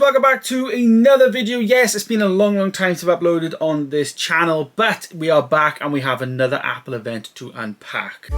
welcome back to another video. Yes, it's been a long time since I've uploaded on this channel, but we are back and we have another Apple event to unpack.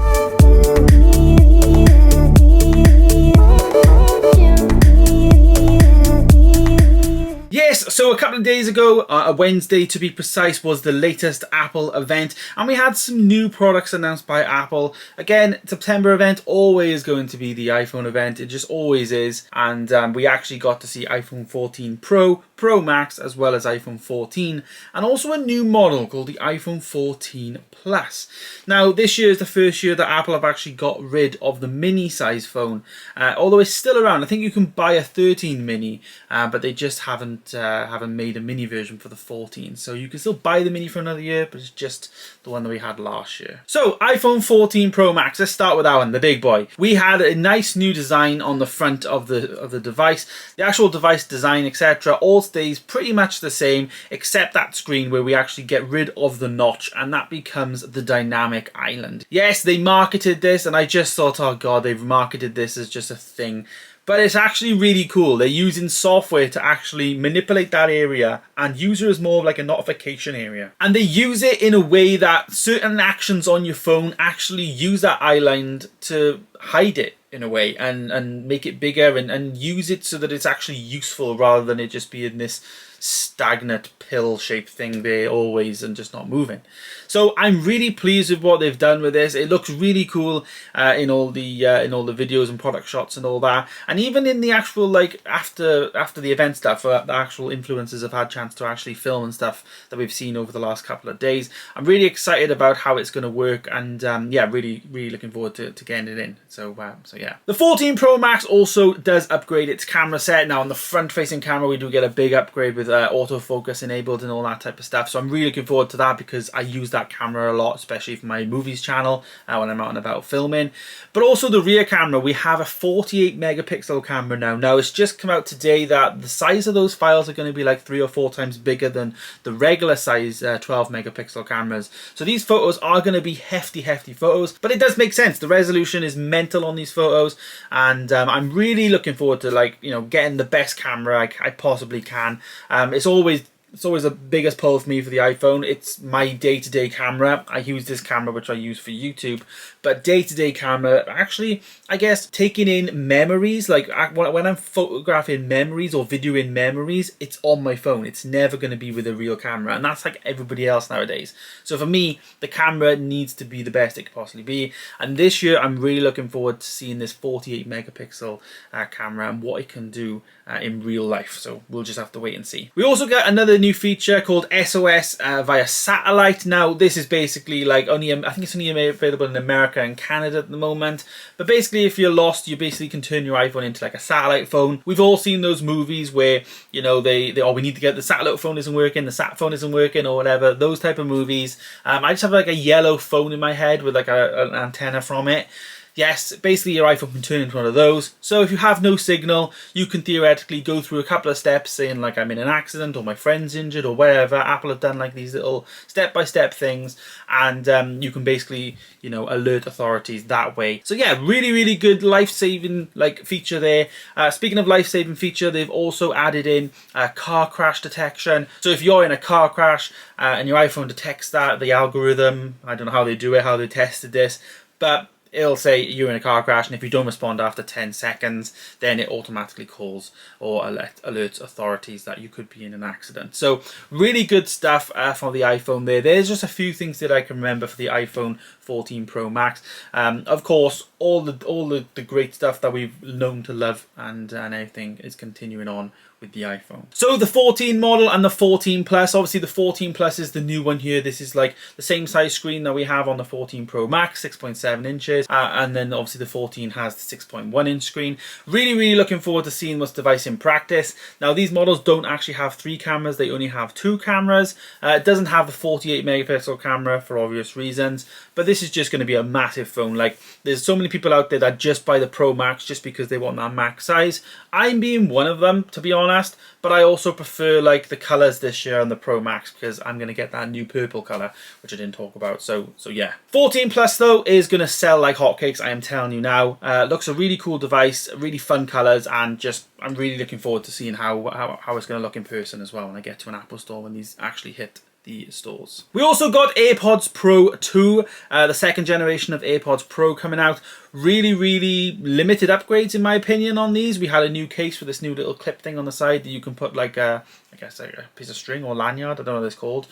Yes, so a couple of days ago, a Wednesday to be precise, was the latest Apple event, and we had some new products announced by Apple. Again, September event, always going to be the iPhone event, it just always is, and we actually got to see iPhone 14 Pro, Pro Max, as well as iPhone 14, and also a new model called the iPhone 14 Plus. Now, this year is the first year that Apple have actually got rid of the mini size phone, although it's still around. I think you can buy a 13 mini, but they just haven't made a mini version for the 14, so you can still buy the mini for another year, but it's just the one that we had last year. So iPhone 14 Pro Max, let's start with that one, the big boy. We had a nice new design on the front of the device. The actual device design, etc., all stays pretty much the same, except that screen where we actually get rid of the notch, and that becomes the dynamic island. Yes, they marketed this, and I just thought, oh god, they've marketed this as just a thing. But it's actually really cool. They're using software to actually manipulate that area and use it as more of like a notification area. And they use it in a way that certain actions on your phone actually use that island to hide it in a way and make it bigger and use it so that it's actually useful rather than it just being this stagnant pill-shaped thing there always and just not moving. So I'm really pleased with what they've done with this. It looks really cool in all the videos and product shots and all that, and even in the actual like after the event stuff, the actual influencers have had a chance to actually film and stuff that we've seen over the last couple of days. I'm really excited about how it's going to work, and yeah, really looking forward to getting it in. So yeah, the 14 Pro Max also does upgrade its camera set. Now on the front-facing camera, we do get a big upgrade with autofocus enabled and all that type of stuff. So I'm really looking forward to that because I use that camera a lot, especially for my movies channel when I'm out and about filming. But also the rear camera, we have a 48 megapixel camera now. Now it's just come out today that the size of those files are going to be like 3 or 4 times bigger than the regular size 12 megapixel cameras. So these photos are going to be hefty photos, but it does make sense. The resolution is mental on these photos, and I'm really looking forward to, like, you know, getting the best camera I possibly can. It's always the biggest pull for me for the iPhone. It's my day-to-day camera. I use this camera, which I use for YouTube, but day-to-day camera, actually, I guess, taking in memories, like when I'm photographing memories or videoing memories, it's on my phone. It's never going to be with a real camera, and that's like everybody else nowadays. So for me, the camera needs to be the best it could possibly be, and this year I'm really looking forward to seeing this 48 megapixel camera and what it can do in real life. So we'll just have to wait and see. We also got another new feature called SOS via satellite. Now this is basically like I think it's only available in America and Canada at the moment, but basically if you're lost, you basically can turn your iPhone into like a satellite phone. We've all seen those movies where, you know, we need to get the satellite phone isn't working, the sat phone isn't working, or whatever, those type of movies. I just have like a yellow phone in my head with like an antenna from it. Yes, basically your iPhone can turn into one of those. So if you have no signal, you can theoretically go through a couple of steps saying like I'm in an accident or my friend's injured or whatever. Apple have done like these little step-by-step things, and you can basically, you know, alert authorities that way. So yeah, really good life-saving like feature there. Speaking of life-saving feature, they've also added in car crash detection. So if you're in a car crash and your iPhone detects that, the algorithm, I don't know how they do it, how they tested this, but it'll say you're in a car crash, and if you don't respond after 10 seconds, then it automatically calls or alerts authorities that you could be in an accident. So really good stuff for the iPhone there. There's just a few things that I can remember for the iPhone 14 Pro Max. Of course, all the great stuff that we've known to love and everything is continuing on with the iPhone. So the 14 model and the 14 Plus, obviously the 14 Plus is the new one here. This is like the same size screen that we have on the 14 Pro Max, 6.7 inches, and then obviously the 14 has the 6.1 inch screen. Really looking forward to seeing this device in practice. Now these models don't actually have 3 cameras, they only have 2 cameras. It doesn't have the 48 megapixel camera for obvious reasons, but this this is just going to be a massive phone. Like, there's so many people out there that just buy the Pro Max just because they want that max size. I'm being one of them, to be honest, but I also prefer like the colors this year on the Pro Max because I'm going to get that new purple color, which I didn't talk about. So yeah. 14 Plus though is going to sell like hotcakes, I am telling you now. Looks a really cool device, really fun colors, and just I'm really looking forward to seeing how it's going to look in person as well when I get to an Apple store when these actually hit the stores. We also got AirPods Pro 2, the second generation of AirPods Pro coming out. Really limited upgrades in my opinion on these. We had a new case with this new little clip thing on the side that you can put like a, I guess like a piece of string or lanyard, I don't know what it's called,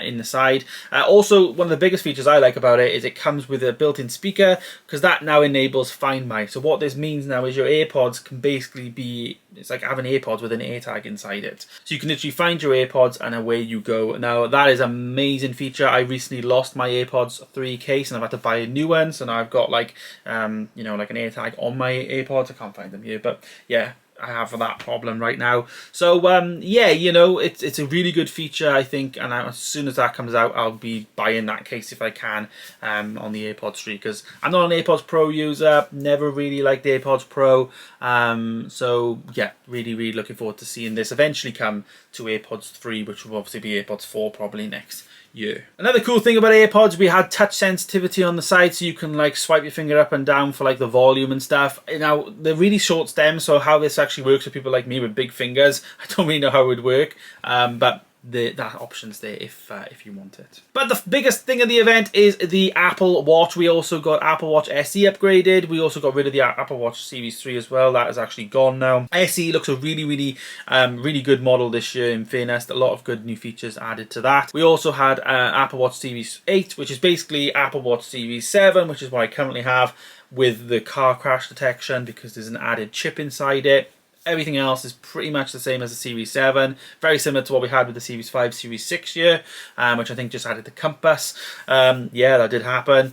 in the side. Also, one of the biggest features I like about it is it comes with a built-in speaker, because that now enables Find My. So what this means now is your AirPods can basically be, it's like having AirPods with an AirTag inside it. So you can literally find your AirPods and away you go. Now that is an amazing feature. I recently lost my AirPods 3 case and I've had to buy a new one. So now I've got like, you know, like an AirTag on my AirPods. I can't find them here, but yeah, I have that problem right now. So yeah, you know, it's a really good feature, I think, and as soon as that comes out, I'll be buying that case if I can on the AirPods 3, because I'm not an AirPods Pro user, never really liked the AirPods Pro. So yeah, really looking forward to seeing this eventually come to AirPods 3, which will obviously be AirPods 4 probably next year. Another cool thing about AirPods, we had touch sensitivity on the side, so you can like swipe your finger up and down for like the volume and stuff. Now they're really short stems, so how this actually works for people like me with big fingers, I don't really know how it would work, but that option's there if you want it. But the biggest thing of the event is the Apple Watch. We also got Apple Watch SE upgraded. We also got rid of the Apple Watch Series 3 as well. That is actually gone now. SE looks a really good model this year, in fairness. A lot of good new features added to that. We also had Apple Watch Series 8, which is basically Apple Watch Series 7, which is what I currently have, with the car crash detection because there's an added chip inside it. Everything else is pretty much the same as the Series 7. Very similar to what we had with the Series 5, Series 6 year, which I think just added the compass. Yeah, that did happen.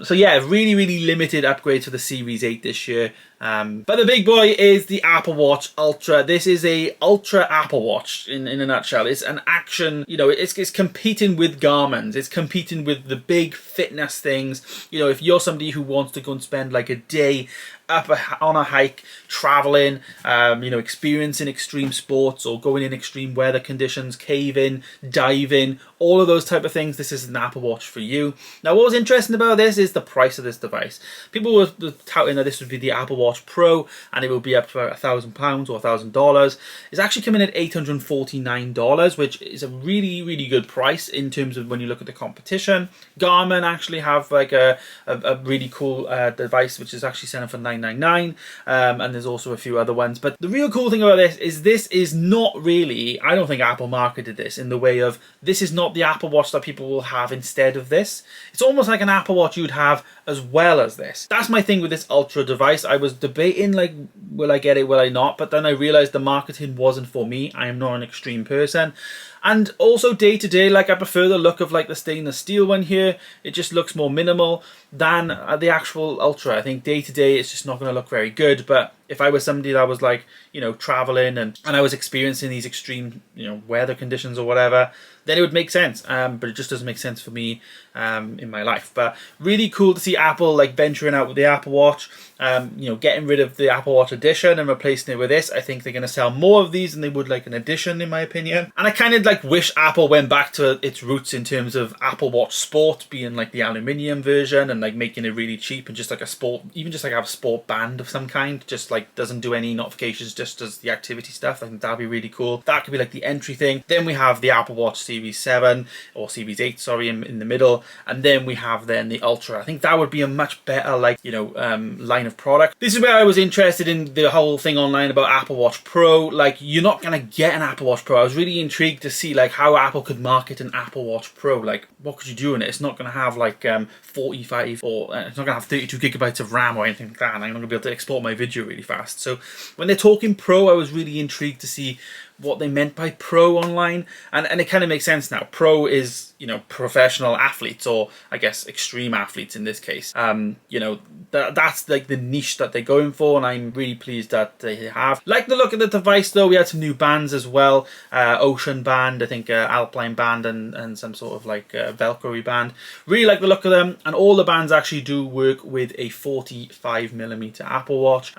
So yeah, really limited upgrades for the Series 8 this year. But the big boy is the Apple Watch Ultra. This is a Ultra Apple Watch in a nutshell. It's an action, you know, it's competing with Garmin's. It's competing with the big fitness things. You know, if you're somebody who wants to go and spend like a day up on a hike, traveling, you know, experiencing extreme sports or going in extreme weather conditions, caving, diving, all of those type of things, this is an Apple Watch for you. Now, what was interesting about this is the price of this device. People were touting that this would be the Apple Watch Pro and it will be up for £1,000 or $1,000. It's actually coming in at $849, which is a really good price in terms of when you look at the competition. Garmin actually have like a really cool device which is actually selling for $999, and there's also a few other ones. But the real cool thing about this is not really, I don't think Apple marketed this in the way of, this is not the Apple Watch that people will have instead of this. It's almost like an Apple Watch you'd have as well as this. That's my thing with this Ultra device. I was debating like, will I get it, will I not? But then I realized the marketing wasn't for me. I am not an extreme person. And also day to day, like I prefer the look of like the stainless steel one here. It just looks more minimal than the actual Ultra. I think day to day it's just not going to look very good. But if I was somebody that was like, you know, traveling and I was experiencing these extreme, you know, weather conditions or whatever, then it would make sense. But it just doesn't make sense for me in my life. But really cool to see Apple like venturing out with the Apple Watch, you know, getting rid of the Apple Watch Edition and replacing it with this. I think they're going to sell more of these than they would like an Edition, in my opinion. And I kind of like wish Apple went back to its roots in terms of Apple Watch Sport being like the aluminium version and like making it really cheap and just like a sport, even just like have a sport band of some kind, just like doesn't do any notifications, just does the activity stuff. I think that'd be really cool. That could be like the entry thing. Then we have the Apple Watch Series 7 or Series 8, sorry, in the middle, and then we have then the Ultra. I think that would be a much better like, you know, line of product. This is where I was interested in the whole thing online about Apple Watch Pro. Like, you're not gonna get an Apple Watch Pro. I was really intrigued to see like how Apple could market an Apple Watch Pro. Like, what could you do in it? It's not gonna have like 45 or it's not gonna have 32 gigabytes of RAM or anything like that, and I'm not gonna be able to export my video really fast. So when they're talking Pro, I was really intrigued to see what they meant by pro online, and it kind of makes sense now. Pro is, you know, professional athletes, or I guess extreme athletes in this case. You know, that's like the niche that they're going for, and I'm really pleased that they have. Like the look of the device though. We had some new bands as well, Ocean band, I think Alpine band, and some sort of like Velcro band. Really like the look of them, and all the bands actually do work with a 45mm Apple Watch.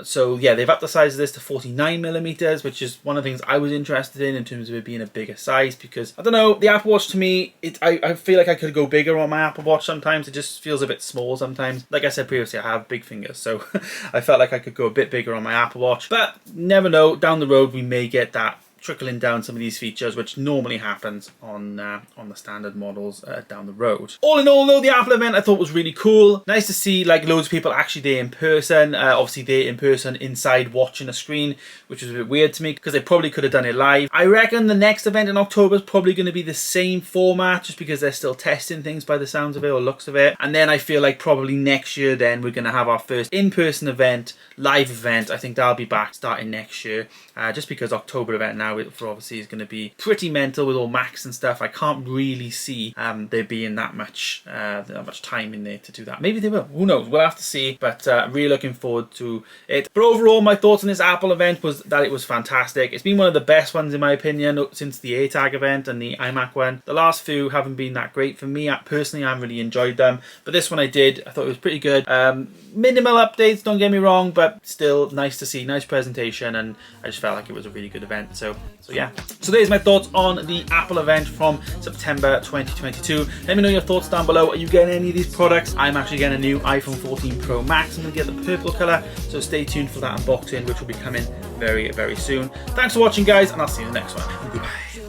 So yeah, they've upped the size of this to 49mm, which is one of the things I was interested in terms of it being a bigger size, because I don't know, the Apple Watch to me, I feel like I could go bigger on my Apple Watch sometimes. It just feels a bit small sometimes. Like I said previously, I have big fingers, so I felt like I could go a bit bigger on my Apple Watch, but never know, down the road we may get that trickling down some of these features, which normally happens on the standard models down the road. All in all though, the Apple event I thought was really cool. Nice to see like loads of people actually there in person. Obviously they're in person inside watching a screen, which was a bit weird to me because they probably could have done it live. I reckon the next event in October is probably going to be the same format, just because they're still testing things by the sounds of it or looks of it. And then I feel like probably next year then we're going to have our first in-person event, live event. I think that'll be back starting next year, just because October event now for obviously is going to be pretty mental with all Macs and stuff. I can't really see there being that much time in there to do that. Maybe they will, who knows, we'll have to see, but I'm really looking forward to it. But overall, my thoughts on this Apple event was that it was fantastic. It's been one of the best ones in my opinion since the AirTag event and the iMac one. The last few haven't been that great for me. Personally, I really enjoyed them, but this one I did. I thought it was pretty good. Minimal updates, don't get me wrong, but still nice to see, nice presentation, and I just felt like it was a really good event. So yeah. So there's my thoughts on the Apple event from September 2022. Let me know your thoughts down below. Are you getting any of these products? I'm actually getting a new iPhone 14 Pro Max. I'm going to get the purple colour, so stay tuned for that unboxing, which will be coming very, very soon. Thanks for watching guys, and I'll see you in the next one. Goodbye.